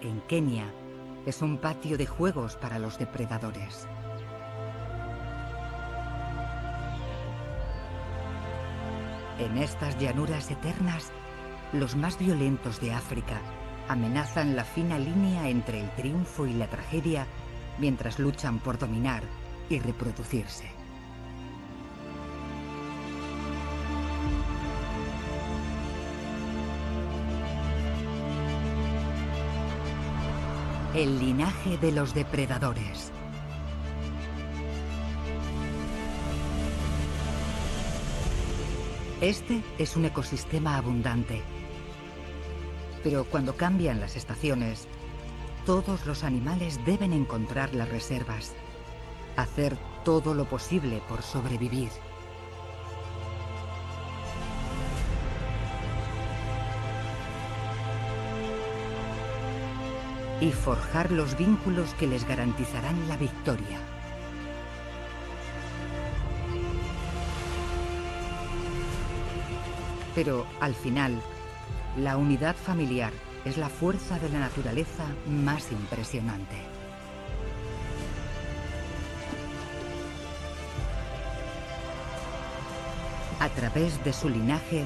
que en Kenia es un patio de juegos para los depredadores. En estas llanuras eternas, los más violentos de África amenazan la fina línea entre el triunfo y la tragedia mientras luchan por dominar y reproducirse. El linaje de los depredadores. Este es un ecosistema abundante, pero cuando cambian las estaciones, todos los animales deben encontrar las reservas, hacer todo lo posible por sobrevivir. Y forjar los vínculos que les garantizarán la victoria. Pero, al final, la unidad familiar es la fuerza de la naturaleza más impresionante. A través de su linaje,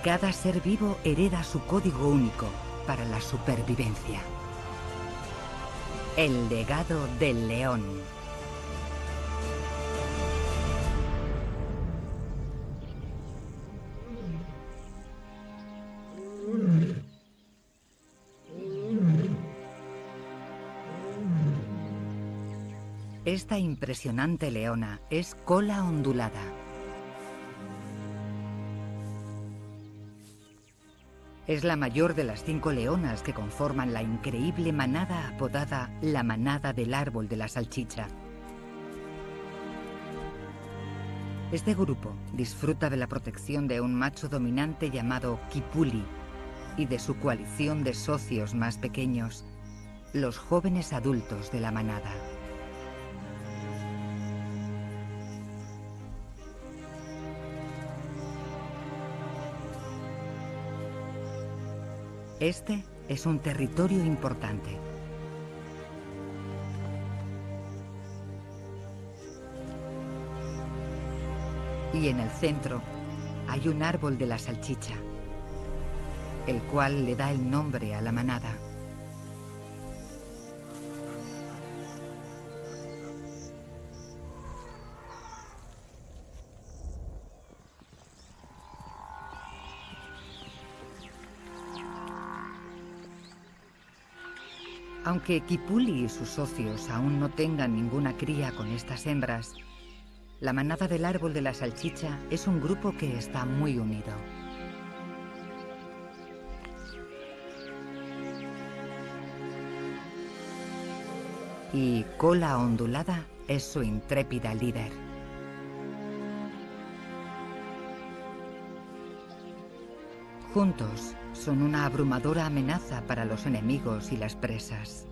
cada ser vivo hereda su código único para la supervivencia. El legado del león. Esta impresionante leona es Cola ondulada. Es la mayor de las 5 leonas que conforman la increíble manada apodada la manada del árbol de la salchicha. Este grupo disfruta de la protección de un macho dominante llamado Kipuli y de su coalición de socios más pequeños, los jóvenes adultos de la manada. Este es un territorio importante. Y en el centro hay un árbol de la salchicha, el cual le da el nombre a la manada. Aunque Kipuli y sus socios aún no tengan ninguna cría con estas hembras, la manada del árbol de la salchicha es un grupo que está muy unido. Y Cola ondulada es su intrépida líder. Juntos son una abrumadora amenaza para los enemigos y las presas.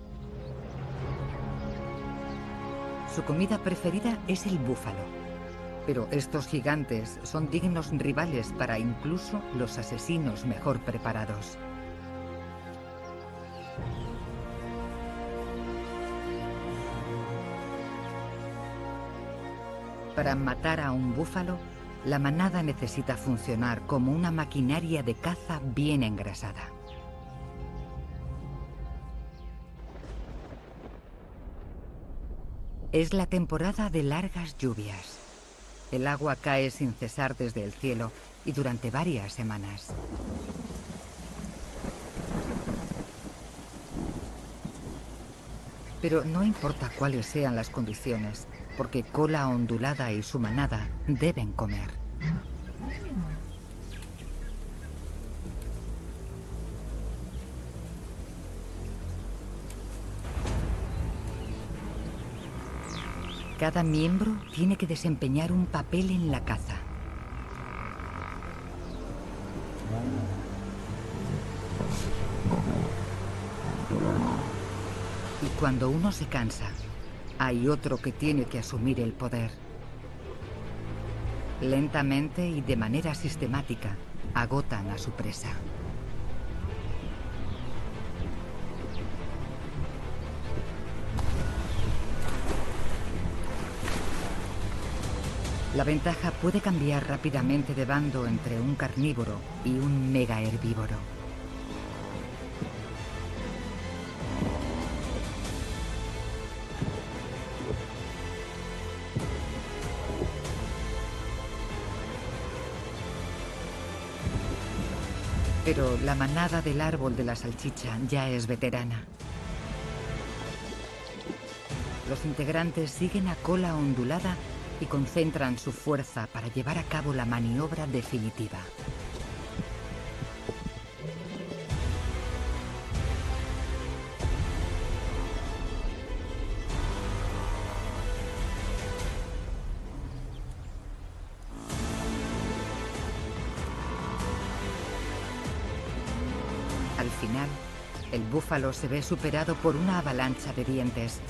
Su comida preferida es el búfalo, pero estos gigantes son dignos rivales para incluso los asesinos mejor preparados. Para matar a un búfalo, la manada necesita funcionar como una maquinaria de caza bien engrasada. Es la temporada de largas lluvias. El agua cae sin cesar desde el cielo y durante varias semanas. Pero no importa cuáles sean las condiciones, porque Cola ondulada y su manada deben comer. Cada miembro tiene que desempeñar un papel en la caza. Y cuando uno se cansa, hay otro que tiene que asumir el poder. Lentamente y de manera sistemática, agotan a su presa. La ventaja puede cambiar rápidamente de bando entre un carnívoro y un mega herbívoro. Pero la manada del árbol de la salchicha ya es veterana. Los integrantes siguen a cola ondulada y concentran su fuerza para llevar a cabo la maniobra definitiva. Al final, el búfalo se ve superado por una avalancha de dientes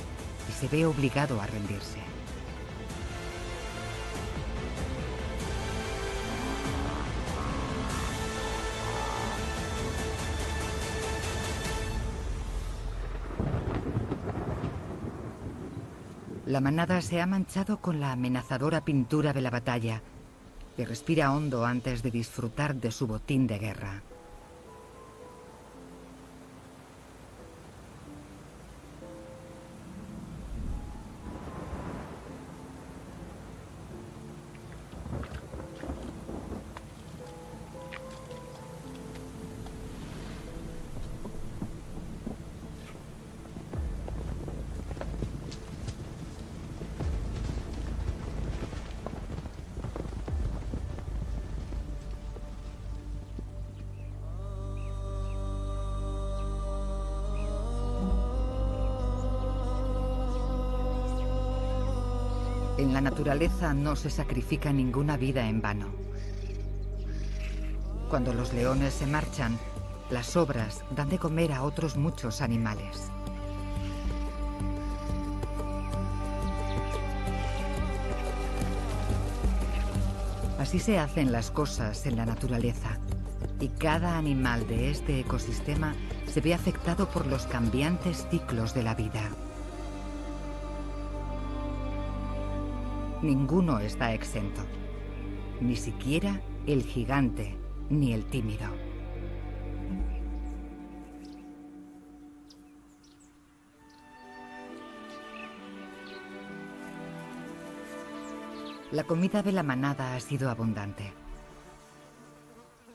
y se ve obligado a rendirse. La manada se ha manchado con la amenazadora pintura de la batalla y respira hondo antes de disfrutar de su botín de guerra. En la naturaleza no se sacrifica ninguna vida en vano. Cuando los leones se marchan, las sobras dan de comer a otros muchos animales. Así se hacen las cosas en la naturaleza, y cada animal de este ecosistema se ve afectado por los cambiantes ciclos de la vida. Ninguno está exento, ni siquiera el gigante ni el tímido. La comida de la manada ha sido abundante.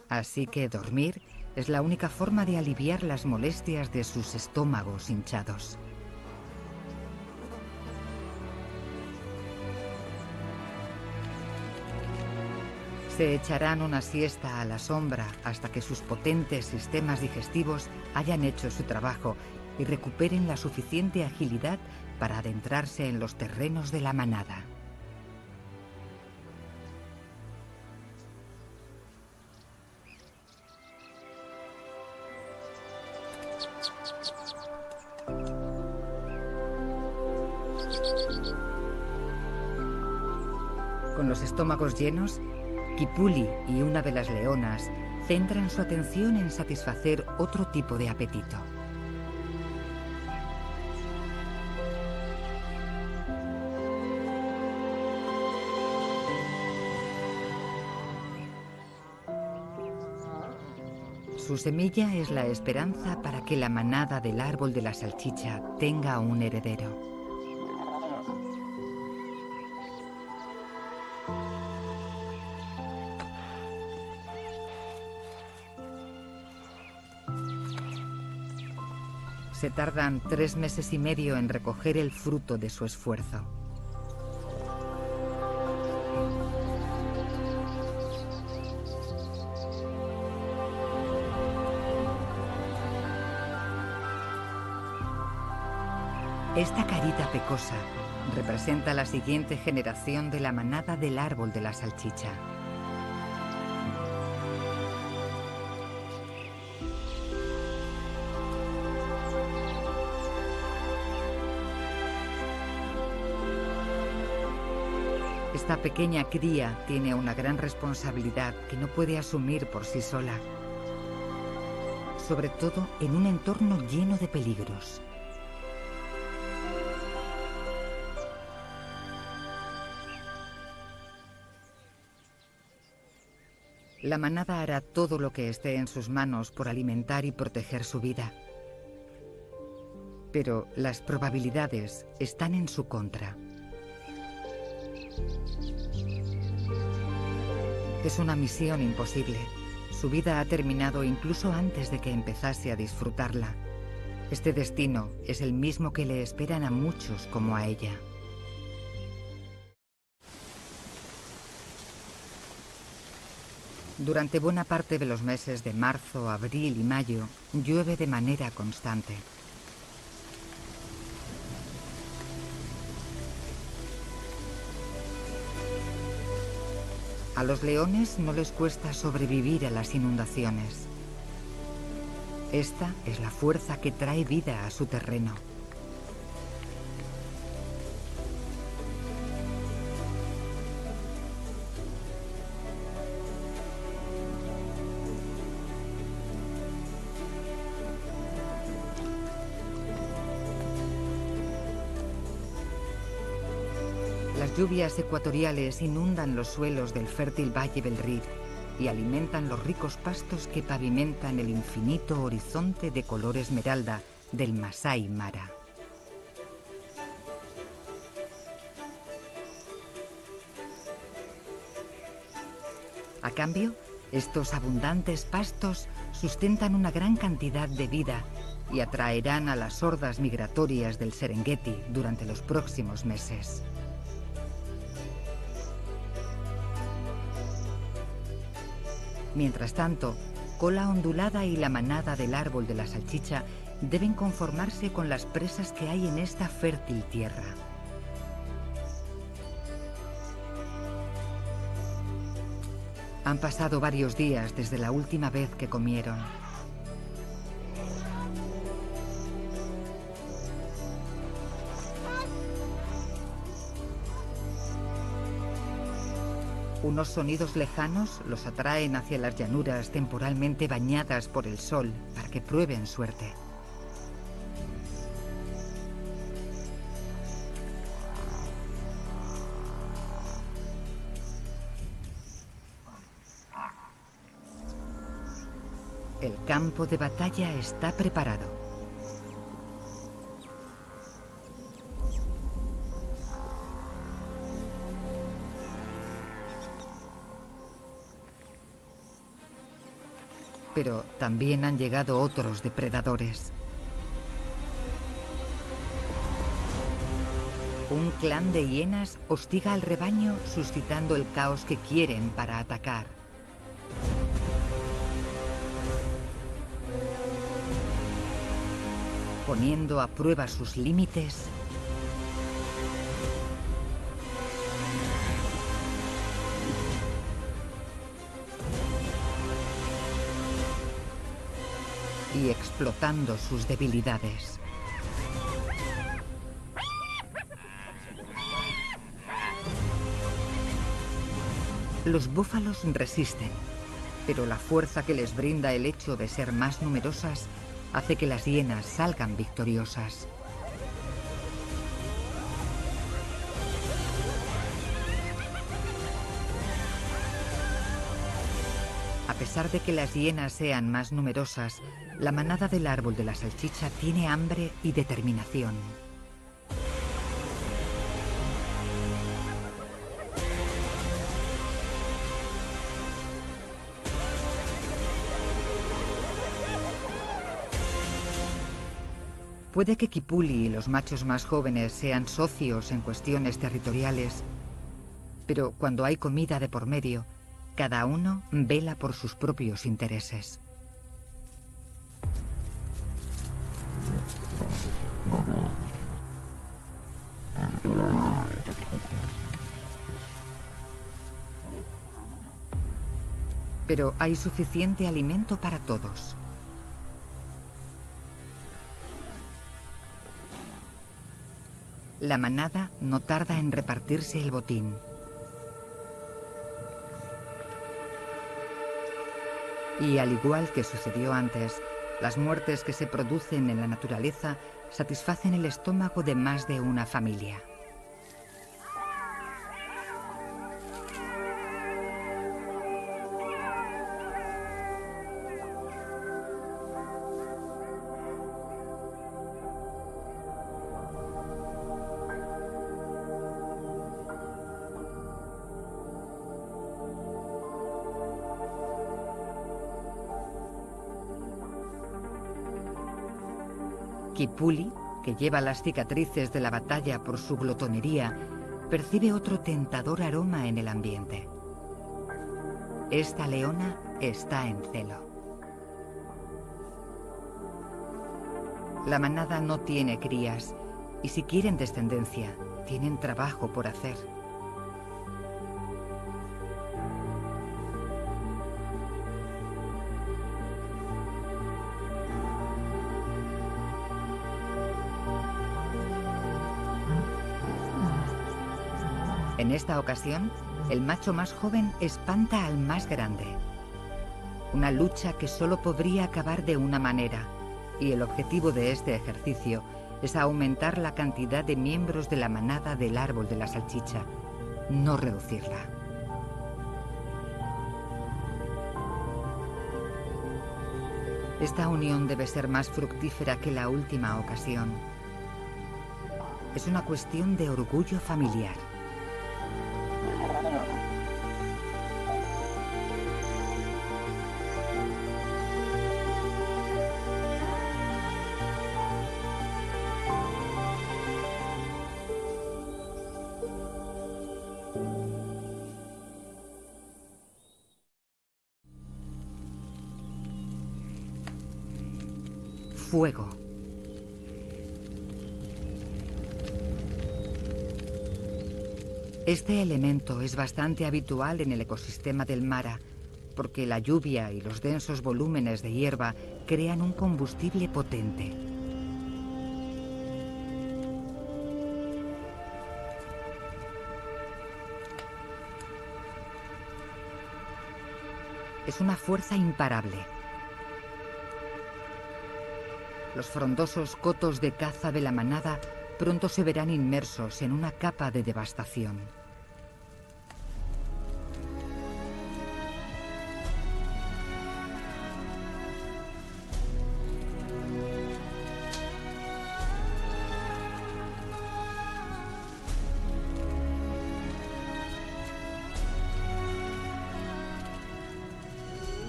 Así que dormir es la única forma de aliviar las molestias de sus estómagos hinchados. Se echarán una siesta a la sombra hasta que sus potentes sistemas digestivos hayan hecho su trabajo y recuperen la suficiente agilidad para adentrarse en los terrenos de la manada. Con los estómagos llenos, Kipuli y una de las leonas centran su atención en satisfacer otro tipo de apetito. Su semilla es la esperanza para que la manada del árbol de la salchicha tenga un heredero. Se tardan 3 meses y medio en recoger el fruto de su esfuerzo. Esta carita pecosa representa la siguiente generación de la manada del árbol de la salchicha. Esta pequeña cría tiene una gran responsabilidad que no puede asumir por sí sola, sobre todo en un entorno lleno de peligros. La manada hará todo lo que esté en sus manos por alimentar y proteger su vida. Pero las probabilidades están en su contra. Es una misión imposible. Su vida ha terminado incluso antes de que empezase a disfrutarla. Este destino es el mismo que le esperan a muchos como a ella. Durante buena parte de los meses de marzo, abril y mayo, llueve de manera constante. A los leones no les cuesta sobrevivir a las inundaciones. Esta es la fuerza que trae vida a su terreno. Las lluvias ecuatoriales inundan los suelos del fértil Valle del Rift y alimentan los ricos pastos que pavimentan el infinito horizonte de color esmeralda del Masai Mara. A cambio, estos abundantes pastos sustentan una gran cantidad de vida y atraerán a las hordas migratorias del Serengeti durante los próximos meses. Mientras tanto, Cola Ondulada y la manada del árbol de la salchicha deben conformarse con las presas que hay en esta fértil tierra. Han pasado varios días desde la última vez que comieron. Unos sonidos lejanos los atraen hacia las llanuras temporalmente bañadas por el sol para que prueben suerte. El campo de batalla está preparado. Pero también han llegado otros depredadores. Un clan de hienas hostiga al rebaño suscitando el caos que quieren para atacar. Poniendo a prueba sus límites, y explotando sus debilidades. Los búfalos resisten, pero la fuerza que les brinda el hecho de ser más numerosas hace que las hienas salgan victoriosas. A pesar de que las hienas sean más numerosas, la manada del árbol de la salchicha tiene hambre y determinación. Puede que Kipuli y los machos más jóvenes sean socios en cuestiones territoriales, pero cuando hay comida de por medio, cada uno vela por sus propios intereses. Pero hay suficiente alimento para todos. La manada no tarda en repartirse el botín. Y al igual que sucedió antes, las muertes que se producen en la naturaleza satisfacen el estómago de más de una familia. Kipuli, que lleva las cicatrices de la batalla por su glotonería, percibe otro tentador aroma en el ambiente. Esta leona está en celo. La manada no tiene crías y si quieren descendencia, tienen trabajo por hacer. En esta ocasión, el macho más joven espanta al más grande. Una lucha que solo podría acabar de una manera, y el objetivo de este ejercicio es aumentar la cantidad de miembros de la manada del árbol de la salchicha, no reducirla. Esta unión debe ser más fructífera que la última ocasión. Es una cuestión de orgullo familiar. Fuego. Este elemento es bastante habitual en el ecosistema del Mara, porque la lluvia y los densos volúmenes de hierba crean un combustible potente. Es una fuerza imparable. Los frondosos cotos de caza de la manada pronto se verán inmersos en una capa de devastación.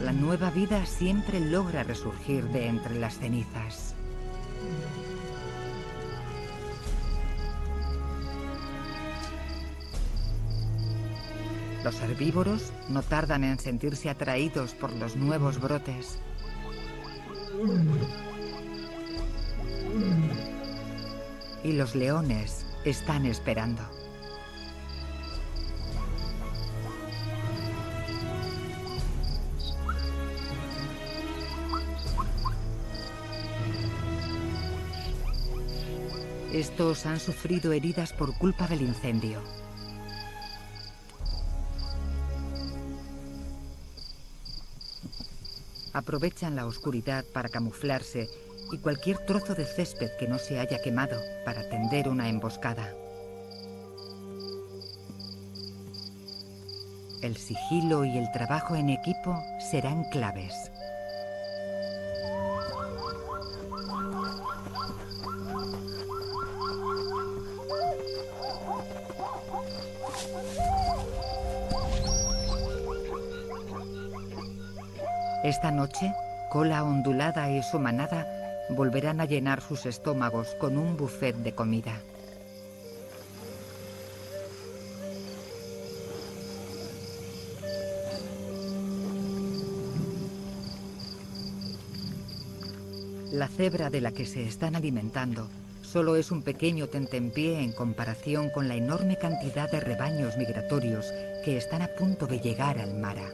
La nueva vida siempre logra resurgir de entre las cenizas. Los herbívoros no tardan en sentirse atraídos por los nuevos brotes. Y los leones están esperando. Estos han sufrido heridas por culpa del incendio. Aprovechan la oscuridad para camuflarse y cualquier trozo de césped que no se haya quemado para tender una emboscada. El sigilo y el trabajo en equipo serán claves. Esta noche, Cola Ondulada y su manada volverán a llenar sus estómagos con un buffet de comida. La cebra de la que se están alimentando solo es un pequeño tentempié en comparación con la enorme cantidad de rebaños migratorios que están a punto de llegar al Mara.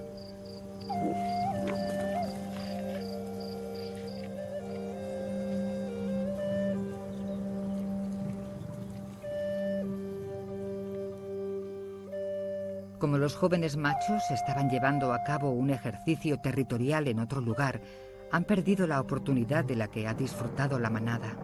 Como los jóvenes machos estaban llevando a cabo un ejercicio territorial en otro lugar, han perdido la oportunidad de la que ha disfrutado la manada.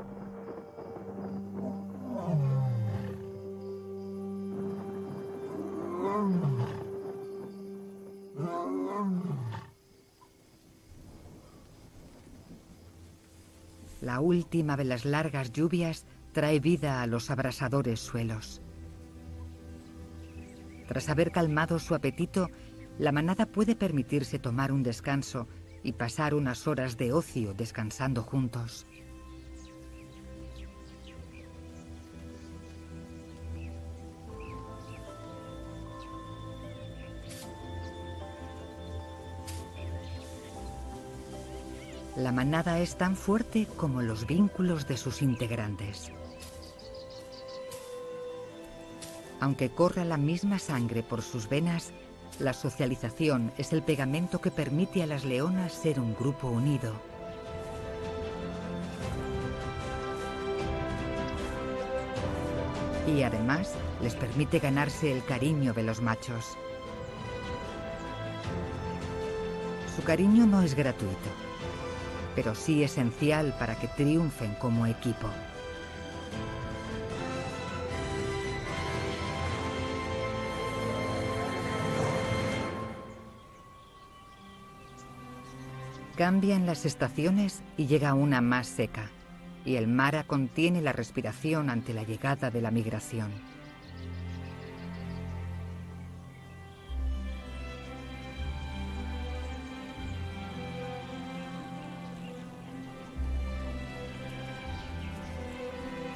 La última de las largas lluvias trae vida a los abrasadores suelos. Tras haber calmado su apetito, la manada puede permitirse tomar un descanso y pasar unas horas de ocio descansando juntos. La manada es tan fuerte como los vínculos de sus integrantes. Aunque corra la misma sangre por sus venas, la socialización es el pegamento que permite a las leonas ser un grupo unido. Y además les permite ganarse el cariño de los machos. Su cariño no es gratuito, pero sí esencial para que triunfen como equipo. Cambian las estaciones y llega una más seca, y el Mara contiene la respiración ante la llegada de la migración.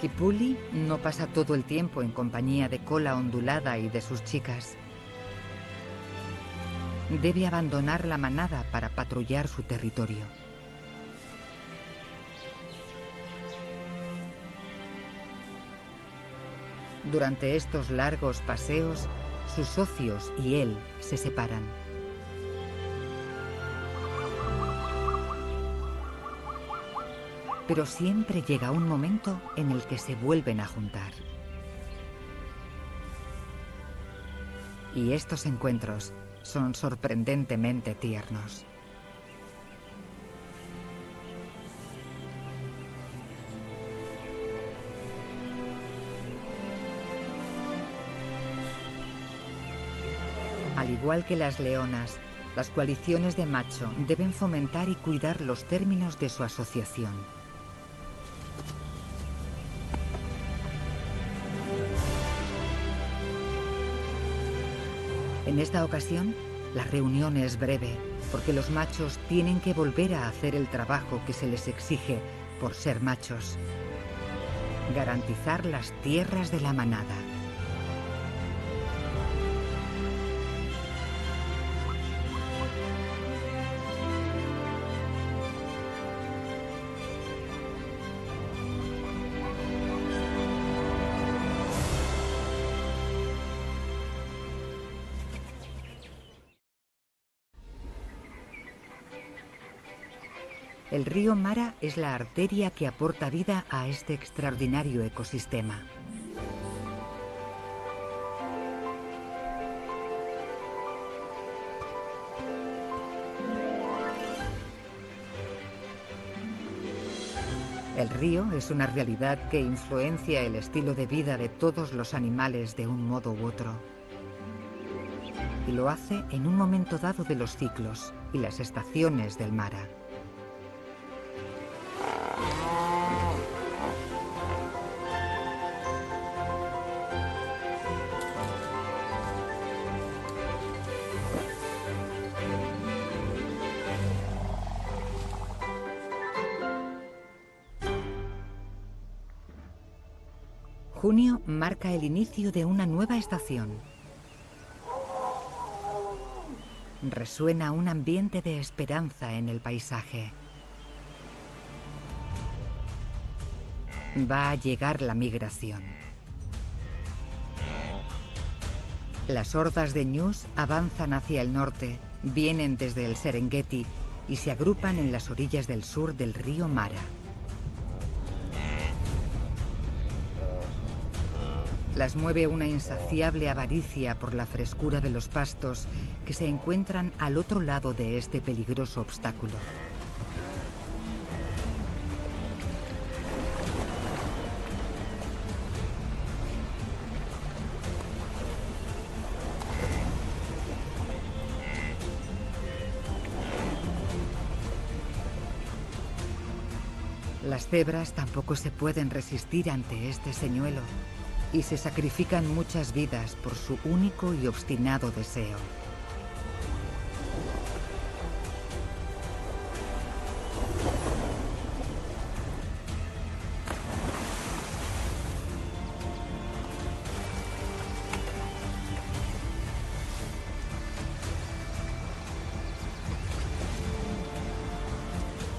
Kipuli no pasa todo el tiempo en compañía de Cola Ondulada y de sus chicas. Debe abandonar la manada para patrullar su territorio. Durante estos largos paseos, sus socios y él se separan. Pero siempre llega un momento en el que se vuelven a juntar. Y estos encuentros son sorprendentemente tiernos. Al igual que las leonas, las coaliciones de macho deben fomentar y cuidar los términos de su asociación. En esta ocasión, la reunión es breve, porque los machos tienen que volver a hacer el trabajo que se les exige por ser machos: garantizar las tierras de la manada. El río Mara es la arteria que aporta vida a este extraordinario ecosistema. El río es una realidad que influencia el estilo de vida de todos los animales de un modo u otro. Y lo hace en un momento dado de los ciclos y las estaciones del Mara. Junio marca el inicio de una nueva estación. Resuena un ambiente de esperanza en el paisaje. Va a llegar la migración. Las hordas de ñus avanzan hacia el norte, vienen desde el Serengeti y se agrupan en las orillas del sur del río Mara. Las mueve una insaciable avaricia por la frescura de los pastos que se encuentran al otro lado de este peligroso obstáculo. Las cebras tampoco se pueden resistir ante este señuelo y se sacrifican muchas vidas por su único y obstinado deseo.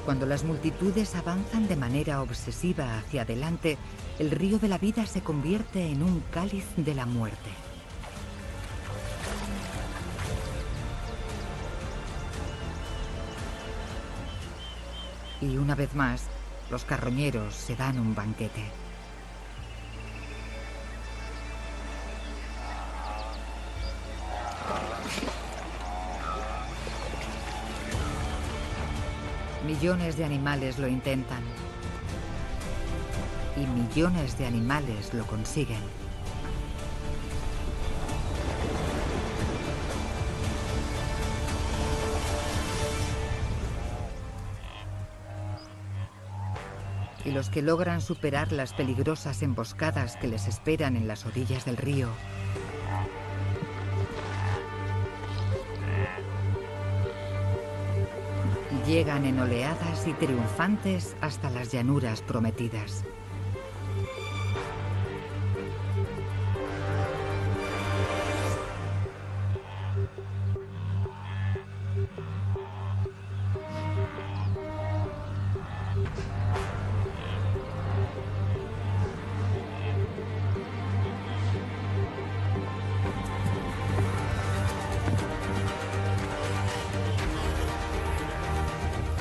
Cuando las multitudes avanzan de manera obsesiva hacia adelante, el río de la vida se convierte en un cáliz de la muerte. Y una vez más, los carroñeros se dan un banquete. Millones de animales lo intentan. Y millones de animales lo consiguen. Y los que logran superar las peligrosas emboscadas que les esperan en las orillas del río llegan en oleadas y triunfantes hasta las llanuras prometidas.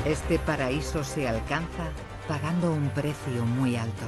Este paraíso se alcanza pagando un precio muy alto.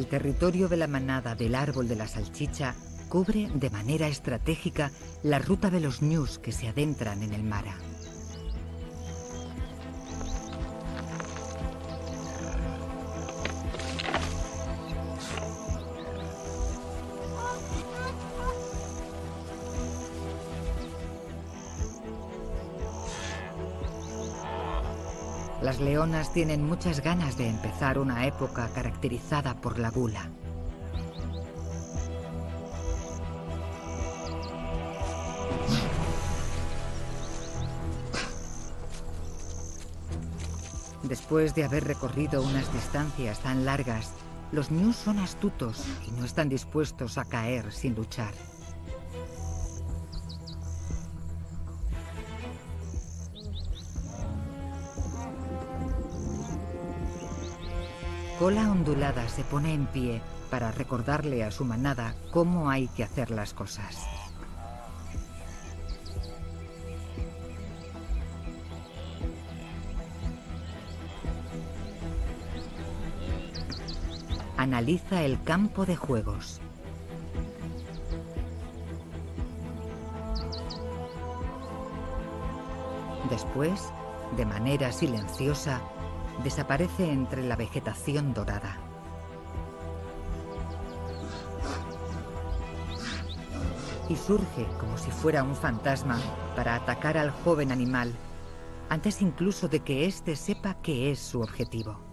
El territorio de la manada del árbol de la salchicha cubre de manera estratégica la ruta de los ñus que se adentran en el Mara. Las leonas tienen muchas ganas de empezar una época caracterizada por la gula. Después de haber recorrido unas distancias tan largas, los ñus son astutos y no están dispuestos a caer sin luchar. Cola Ondulada se pone en pie para recordarle a su manada cómo hay que hacer las cosas. Analiza el campo de juegos. Después, de manera silenciosa, desaparece entre la vegetación dorada. Y surge como si fuera un fantasma para atacar al joven animal, antes incluso de que éste sepa qué es su objetivo.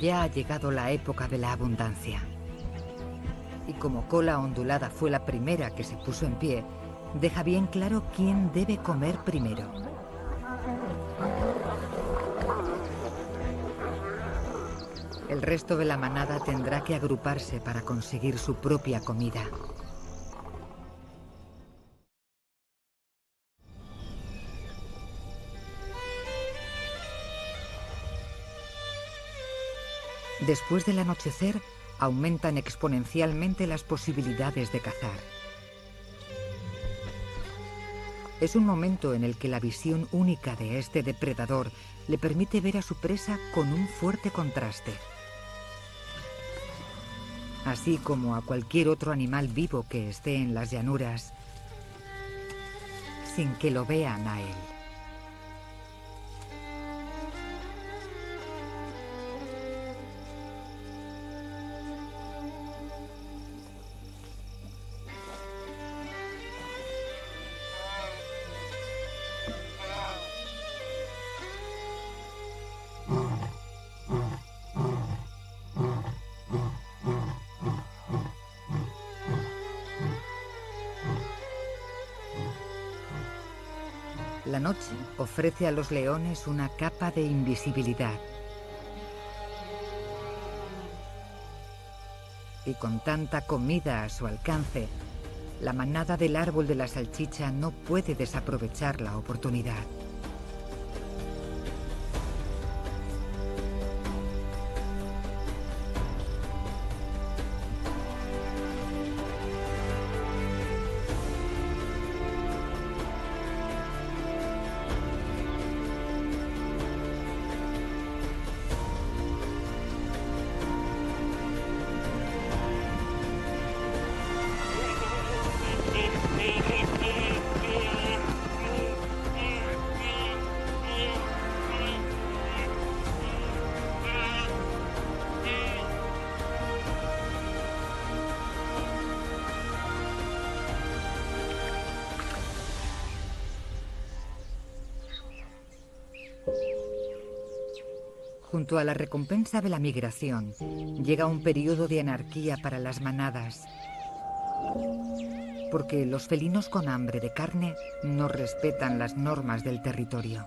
Ya ha llegado la época de la abundancia. Y como Cola Ondulada fue la primera que se puso en pie, deja bien claro quién debe comer primero. El resto de la manada tendrá que agruparse para conseguir su propia comida. Después del anochecer, aumentan exponencialmente las posibilidades de cazar. Es un momento en el que la visión única de este depredador le permite ver a su presa con un fuerte contraste. Así como a cualquier otro animal vivo que esté en las llanuras, sin que lo vean a él. La noche ofrece a los leones una capa de invisibilidad. Y con tanta comida a su alcance, la manada del árbol de la salchicha no puede desaprovechar la oportunidad. Junto a la recompensa de la migración, llega un periodo de anarquía para las manadas, porque los felinos con hambre de carne no respetan las normas del territorio.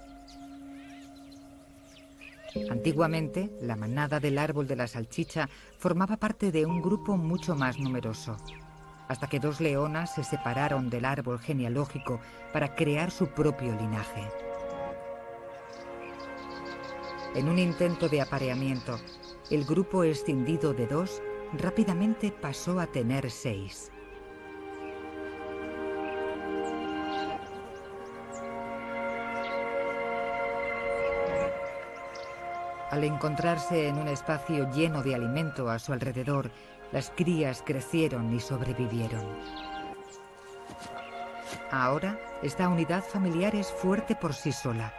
Antiguamente, la manada del árbol de la salchicha formaba parte de un grupo mucho más numeroso, hasta que dos leonas se separaron del árbol genealógico para crear su propio linaje. En un intento de apareamiento, el grupo escindido de 2 rápidamente pasó a tener 6. Al encontrarse en un espacio lleno de alimento a su alrededor, las crías crecieron y sobrevivieron. Ahora, esta unidad familiar es fuerte por sí sola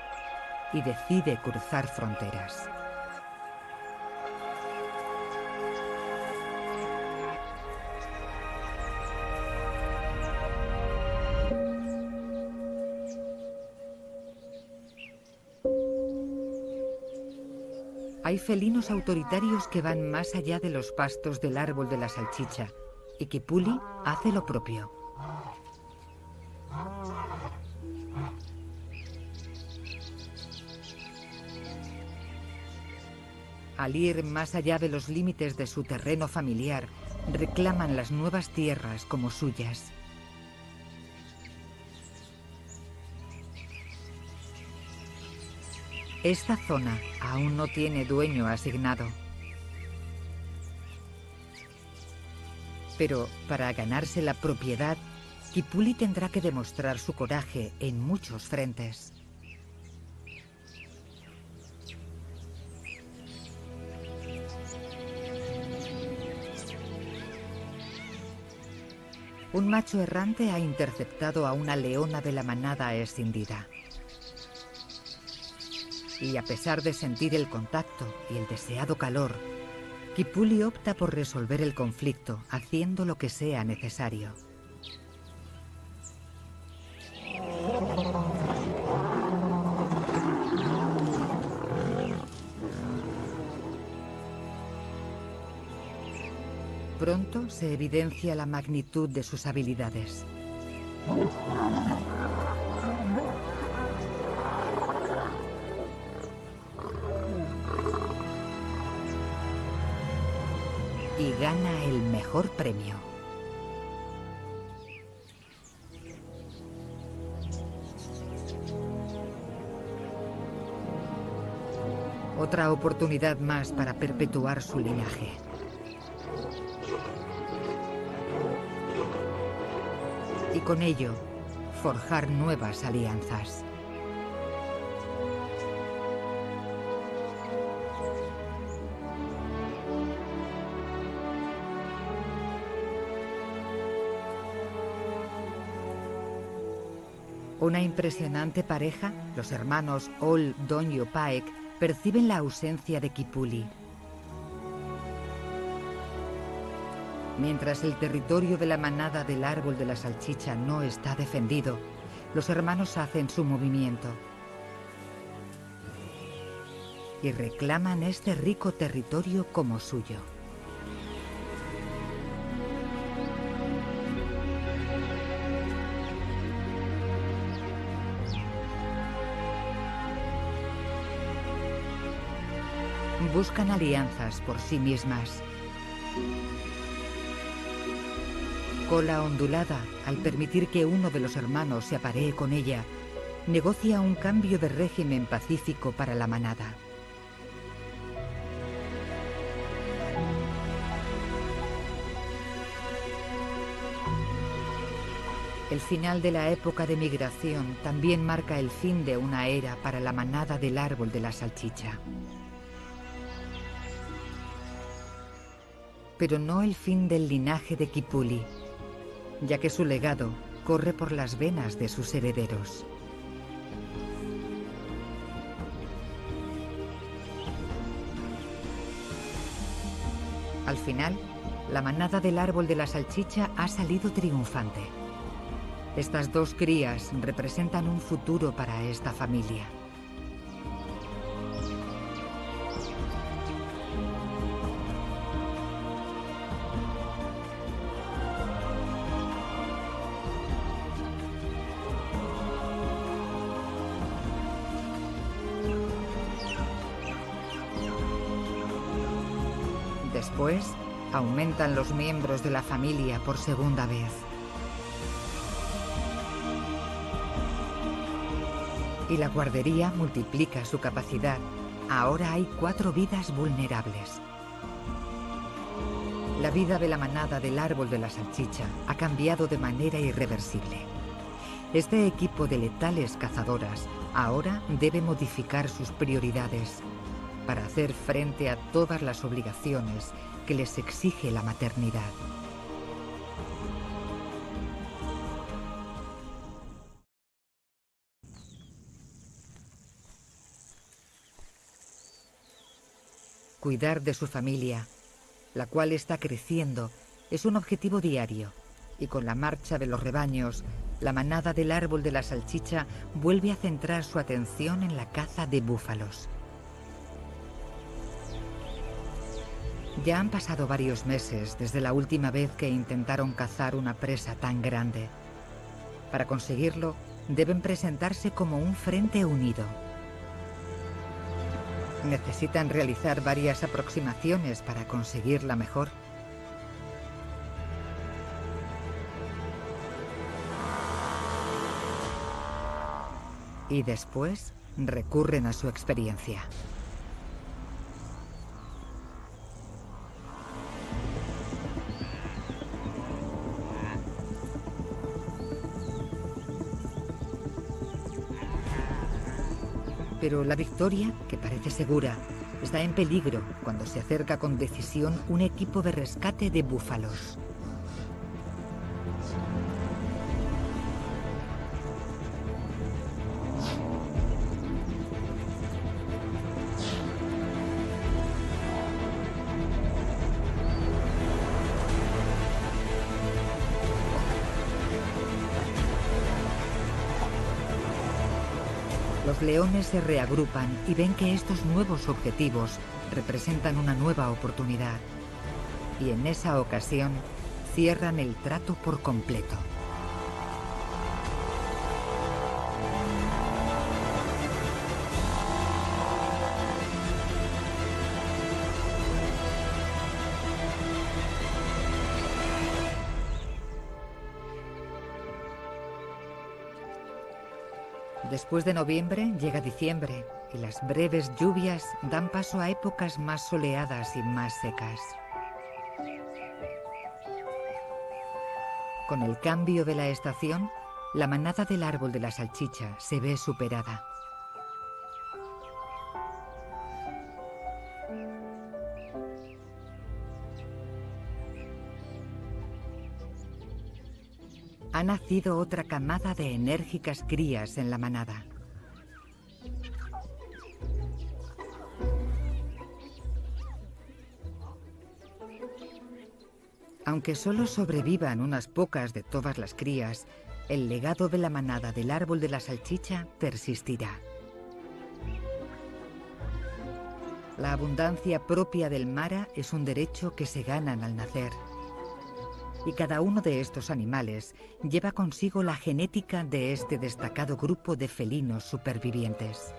y decide cruzar fronteras. Hay felinos autoritarios que van más allá de los pastos del árbol de la salchicha, y Kipuli hace lo propio. Al ir más allá de los límites de su terreno familiar, reclaman las nuevas tierras como suyas. Esta zona aún no tiene dueño asignado. Pero para ganarse la propiedad, Kipuli tendrá que demostrar su coraje en muchos frentes. Un macho errante ha interceptado a una leona de la manada escindida. Y a pesar de sentir el contacto y el deseado calor, Kipuli opta por resolver el conflicto haciendo lo que sea necesario. Pronto se evidencia la magnitud de sus habilidades. Y gana el mejor premio. Otra oportunidad más para perpetuar su linaje. Y con ello, forjar nuevas alianzas. Una impresionante pareja, los hermanos Ol Donyo Paek, perciben la ausencia de Kipuli. Mientras el territorio de la manada del árbol de la salchicha no está defendido, los hermanos hacen su movimiento y reclaman este rico territorio como suyo. buscan alianzas por sí mismas. Cola ondulada, al permitir que uno de los hermanos se aparee con ella, negocia un cambio de régimen pacífico para la manada. El final de la época de migración también marca el fin de una era para la manada del árbol de la salchicha. Pero no el fin del linaje de Kipuli, ya que su legado corre por las venas de sus herederos. Al final, la manada del árbol de la salchicha ha salido triunfante. Estas dos crías representan un futuro para esta familia. Después, aumentan los miembros de la familia por segunda vez. Y la guardería multiplica su capacidad. Ahora hay 4 vidas vulnerables. La vida de la manada del árbol de la salchicha ha cambiado de manera irreversible. Este equipo de letales cazadoras ahora debe modificar sus prioridades para hacer frente a todas las obligaciones que les exige la maternidad. Cuidar de su familia, la cual está creciendo, es un objetivo diario, y con la marcha de los rebaños, la manada del árbol de la salchicha vuelve a centrar su atención en la caza de búfalos. Ya han pasado varios meses desde la última vez que intentaron cazar una presa tan grande. Para conseguirlo, deben presentarse como un frente unido. Necesitan realizar varias aproximaciones para conseguir la mejor. Y después recurren a su experiencia. Pero la victoria, que parece segura, está en peligro cuando se acerca con decisión un equipo de rescate de búfalos. Los leones se reagrupan y ven que estos nuevos objetivos representan una nueva oportunidad. Y en esa ocasión, cierran el trato por completo. Después de noviembre llega diciembre y las breves lluvias dan paso a épocas más soleadas y más secas. Con el cambio de la estación, la manada del árbol de la salchicha se ve superada. Ha nacido otra camada de enérgicas crías en la manada. Aunque solo sobrevivan unas pocas de todas las crías, el legado de la manada del árbol de la salchicha persistirá. La abundancia propia del Mara es un derecho que se ganan al nacer. Y cada uno de estos animales lleva consigo la genética de este destacado grupo de felinos supervivientes.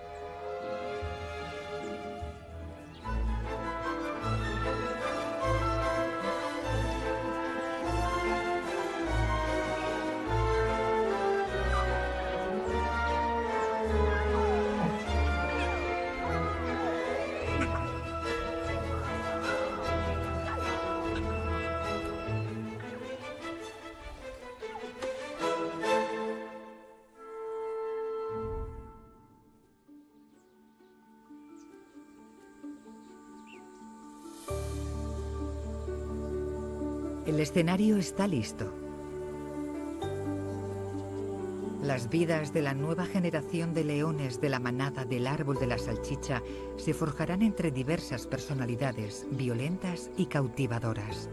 El escenario está listo. Las vidas de la nueva generación de leones de la manada del árbol de la salchicha se forjarán entre diversas personalidades violentas y cautivadoras.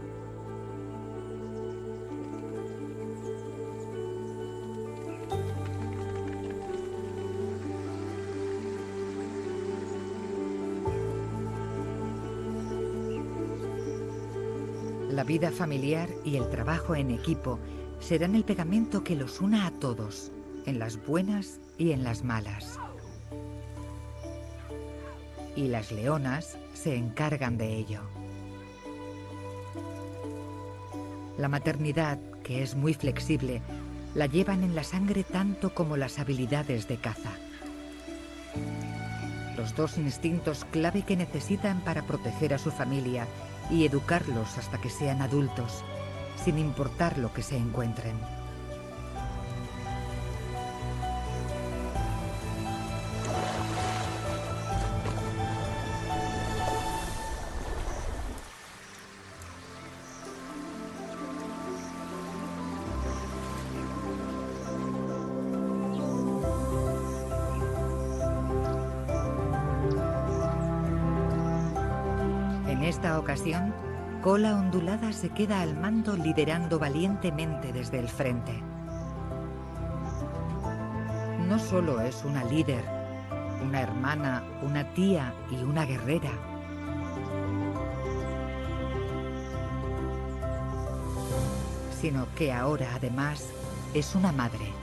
La vida familiar y el trabajo en equipo serán el pegamento que los una a todos, en las buenas y en las malas. Y las leonas se encargan de ello. La maternidad, que es muy flexible, la llevan en la sangre tanto como las habilidades de caza. Los dos instintos clave que necesitan para proteger a su familia y educarlos hasta que sean adultos, sin importar lo que se encuentren. En esta ocasión, Cola Ondulada se queda al mando liderando valientemente desde el frente. No solo es una líder, una hermana, una tía y una guerrera. Sino que ahora, además, es una madre.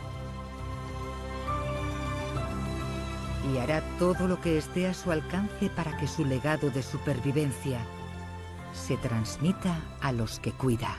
Y hará todo lo que esté a su alcance para que su legado de supervivencia se transmita a los que cuida.